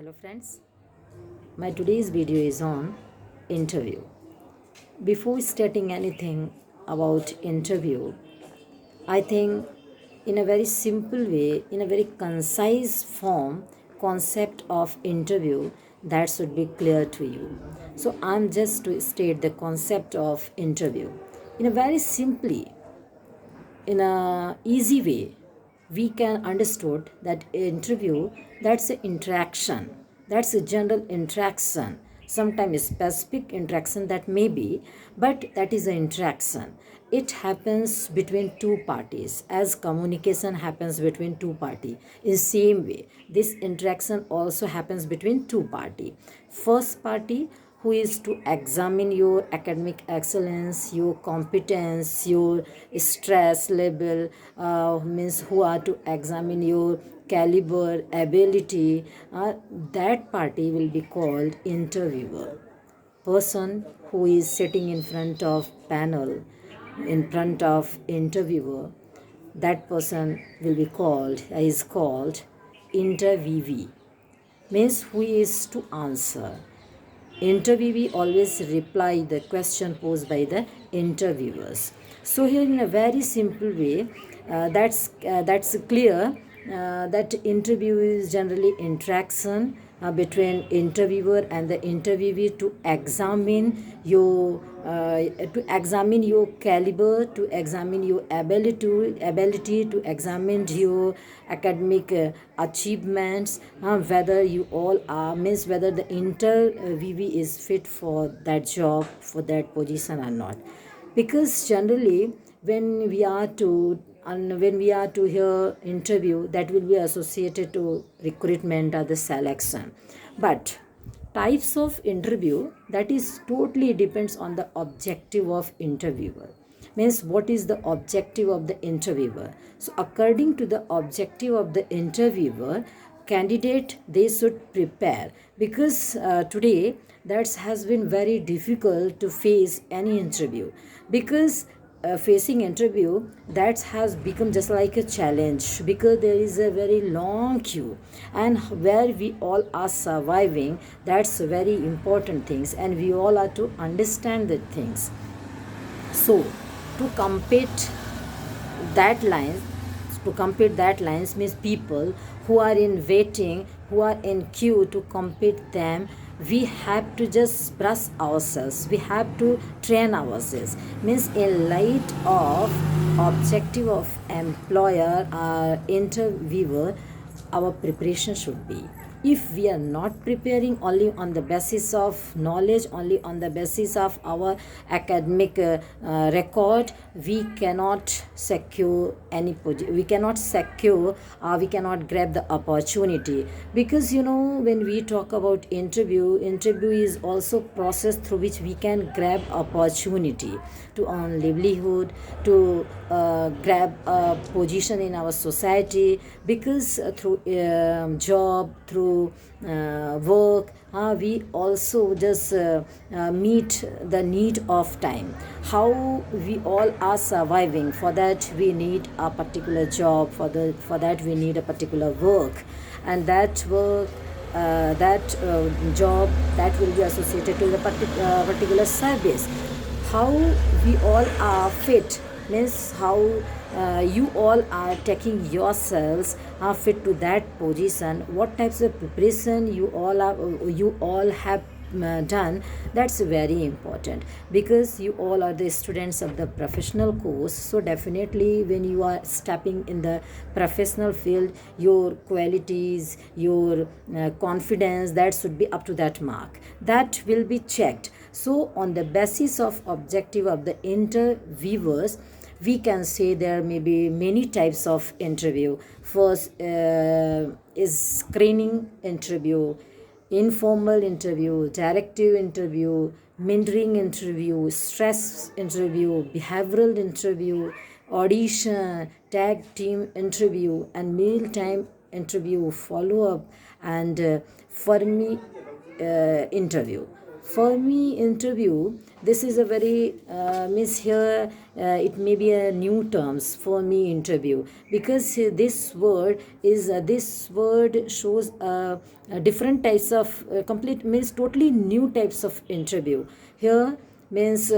Hello friends, my today's video is on interview. Before stating anything about interview, I think in a very simple way, in a very concise form, concept of interview that should be clear to you. So I'm just to state the concept of interview in a very simply, in a easy way. We can understood that interview, that's an interaction, that's a general interaction, sometimes specific interaction that may be, but that is an interaction. It happens between two parties, as communication happens between two parties. In same way, this interaction also happens between two parties. First party, who is to examine your academic excellence, your competence, your stress level, means who are to examine your caliber, ability, that party will be called interviewer. Person who is sitting in front of panel, in front of interviewer, that person will be called, is called interviewee, means who is to answer. Interviewee always reply the question posed by the interviewers. So here in a very simple way, that's clear that interview is generally interaction between interviewer and the interviewee to examine your caliber, to examine your ability to examine your academic achievements, whether you all are, means whether the interviewee is fit for that job, for that position or not. Because generally when we are to, and when we are to hear interview, that will be associated to recruitment or the selection. But types of interview, that is totally depends on the objective of interviewer, means what is the objective of the interviewer. So according to the objective of the interviewer, candidate they should prepare. Because today that has been very difficult to face any interview, because facing interview that has become just like a challenge, because there is a very long queue, and where we all are surviving, that's very important things, and we all are to understand the things. So to compete that lines, to compete that lines means people who are in waiting, who are in queue to compete them, we have to just brush ourselves, we have to train ourselves, means in light of objective of employer or interviewer, our preparation should be. If we are not preparing only on the basis of knowledge, only on the basis of our academic record, we cannot secure any we cannot secure, we cannot grab the opportunity. Because when we talk about interview is also process through which we can grab opportunity to earn livelihood, to grab a position in our society. Because through job, through work, we also just meet the need of time. How we all are surviving, for that we need a particular job, for that we need a particular work, and that work, that job, that will be associated to the particular service. How we all are fit, means how you all are taking yourselves fit to that position, what types of preparation you all have done, that's very important. Because you all are the students of the professional course, so definitely when you are stepping in the professional field, your qualities, your confidence, that should be up to that mark, that will be checked. So on the basis of objective of the interviewers, we can say there may be many types of interview. First is screening interview, informal interview, directive interview, mentoring interview, stress interview, behavioral interview, audition, tag team interview, and meal time interview, follow up, and for me interview. For me, interview, this is a very means here it may be a new terms for me interview, because this word shows different types of complete means totally new types of interview. Here means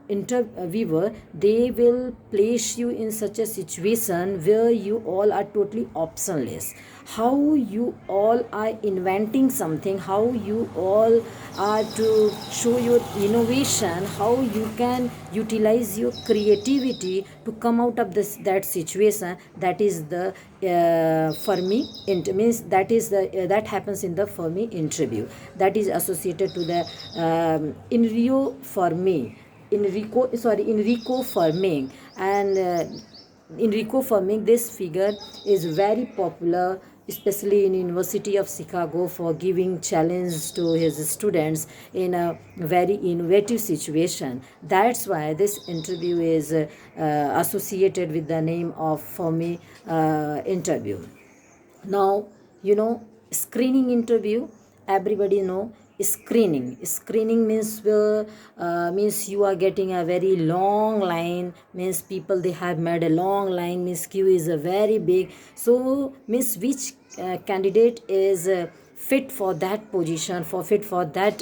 interviewer, they will place you in such a situation where you all are totally optionless, how you all are inventing something, how you all are to show your innovation, how you can utilize your creativity to come out of this that situation. That is the Fermi means that is the that happens in the Fermi interview, that is associated to the Enrico Fermi. And Enrico Fermi, this figure is very popular, especially in University of Chicago, for giving challenge to his students in a very innovative situation. That's why this interview is associated with the name of Fermi interview. Now, screening interview, everybody know screening means you are getting a very long line, means people they have made a long line, means queue is a very big, so means which candidate is fit for that position, fit for that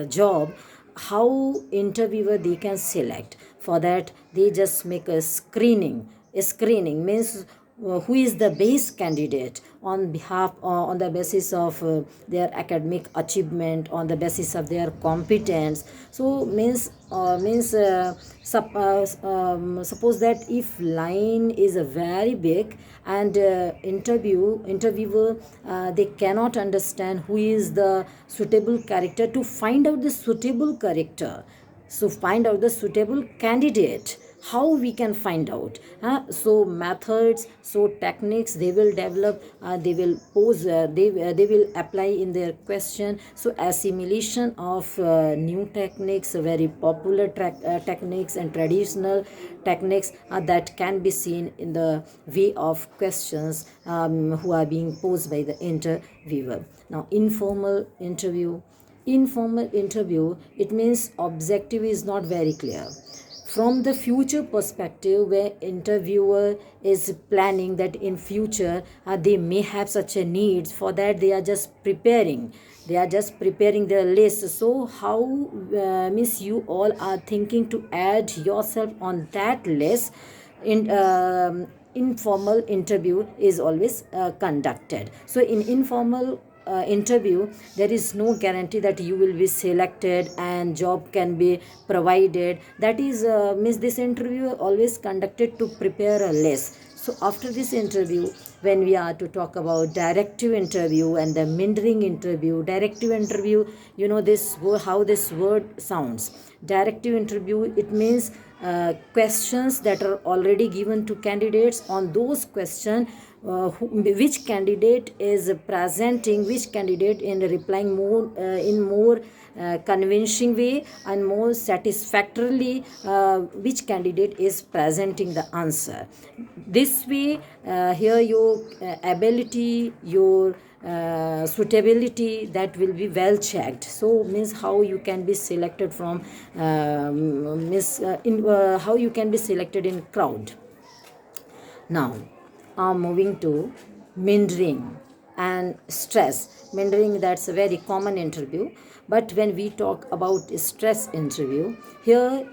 job, how interviewer they can select. For that they just make a screening means who is the best candidate on behalf on the basis of their academic achievement, on the basis of their competence. So suppose that if line is very big and interviewer they cannot understand who is the suitable character, to find out the suitable character, so find out the suitable candidate, how we can find out, so methods, so techniques they will develop, they will pose, they will apply in their question. So assimilation of new techniques, very popular techniques and traditional techniques that can be seen in the way of questions who are being posed by the interviewer. Now informal interview, it means objective is not very clear. From the future perspective, where interviewer is planning that in future they may have such a needs, for that they are just preparing their list. So how means you all are thinking to add yourself on that list. In informal interview is always conducted. So in informal interview, there is no guarantee that you will be selected and job can be provided. That is means this interview always conducted to prepare a list. So after this interview, when we are to talk about directive interview and the mentoring interview, directive interview, this how this word sounds. Directive interview, it means questions that are already given to candidates. On those questions, which candidate is presenting, which candidate in replying more in more convincing way and more satisfactorily, which candidate is presenting the answer. This way here your ability, your suitability, that will be well checked. So means how you can be selected from how you can be selected in crowd. Now moving to mentoring and stress. Mentoring, that's a very common interview, but when we talk about stress interview, here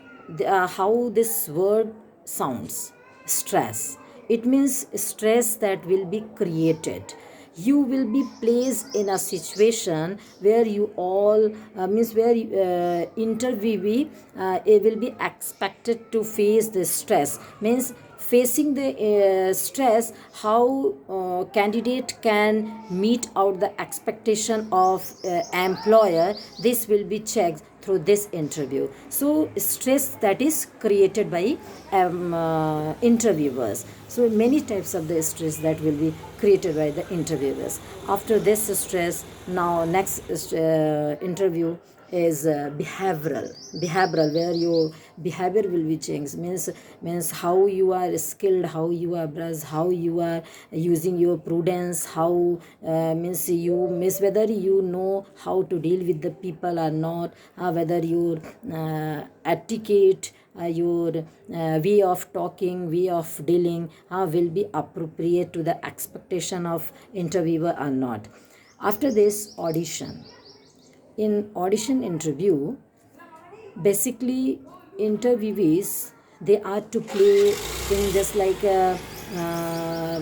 how this word sounds, stress, it means stress that will be created. You will be placed in a situation where you all means where interviewee will be expected to face this stress, means facing the stress, how candidate can meet out the expectation of employer. This will be checked through this interview. So stress that is created by interviewers. So many types of the stress that will be created by the interviewers. After this stress, now next interview is behavioral, where your behavior will be changed. Means how you are skilled, how you are brusque, how you are using your prudence, how means whether you know how to deal with the people or not, whether your etiquette, your way of talking, way of dealing will be appropriate to the expectation of interviewer or not. After this, audition. In audition interview, basically interviewees, they are to play in just like a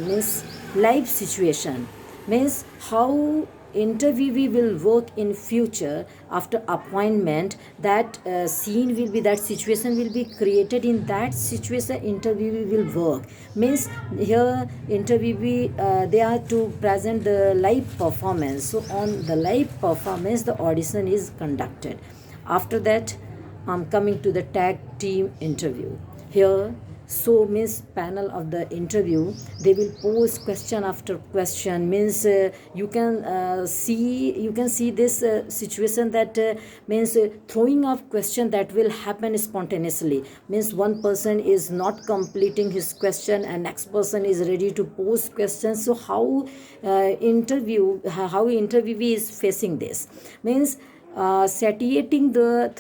means life situation, means how interviewee will work in future after appointment. That scene will be, that situation will be created, in that situation interviewee will work. Means here interviewee, they are to present the live performance. So on the live performance the audition is conducted. After that, I'm coming to the tag team interview. Here, so means panel of the interview, they will pose question after question. Means you can see this situation, that means throwing of question that will happen spontaneously. Means one person is not completing his question and next person is ready to pose questions. So how interviewee is facing this, means satiating the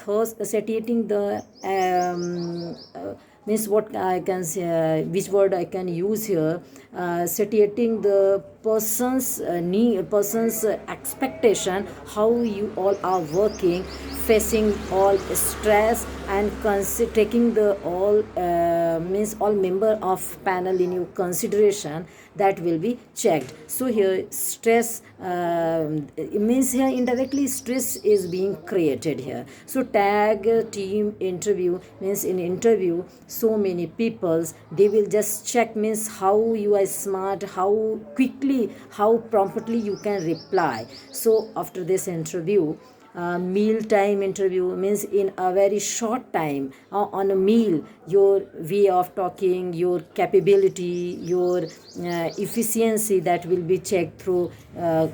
means what I can say, which word I can use here, satiating the person's need, person's expectation, how you all are working, facing all stress, and taking the all means all member of panel in your consideration, that will be checked. So here stress means here indirectly stress is being created here. So tag team interview means in interview, so many peoples, they will just check, means how you are smart, how quickly, how promptly you can reply. So after this interview, meal time interview, means in a very short time on a meal, your way of talking, your capability, your efficiency, that will be checked through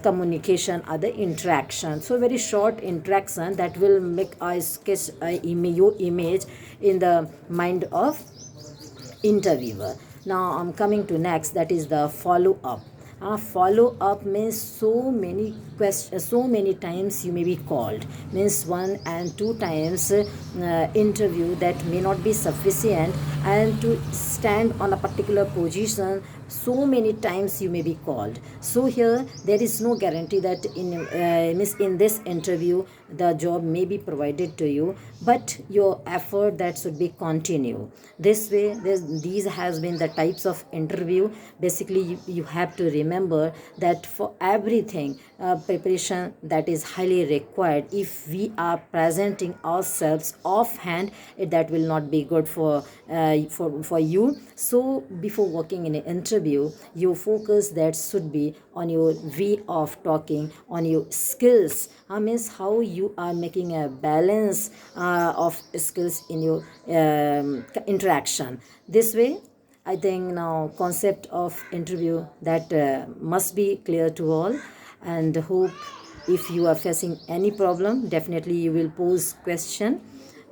communication, other interaction. So very short interaction that will make a sketch your image in the mind of interviewer. Now I'm coming to next, that is the follow up. Follow up means so many questions, so many times you may be called, means 1 and 2 times interview, that may not be sufficient, and to stand on a particular position, so many times you may be called. So here there is no guarantee that in this interview the job may be provided to you, but your effort that should be continue. This way, these has been the types of interview. Basically you have to remember that for everything preparation that is highly required. If we are presenting ourselves offhand, that will not be good for you. So before working in an interview, your focus that should be on your way of talking, on your skills, means how you are making a balance of skills in your interaction. This way I think now concept of interview that must be clear to all, and hope if you are facing any problem, definitely you will pose question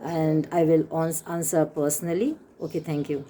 and I will answer personally. Okay, thank you.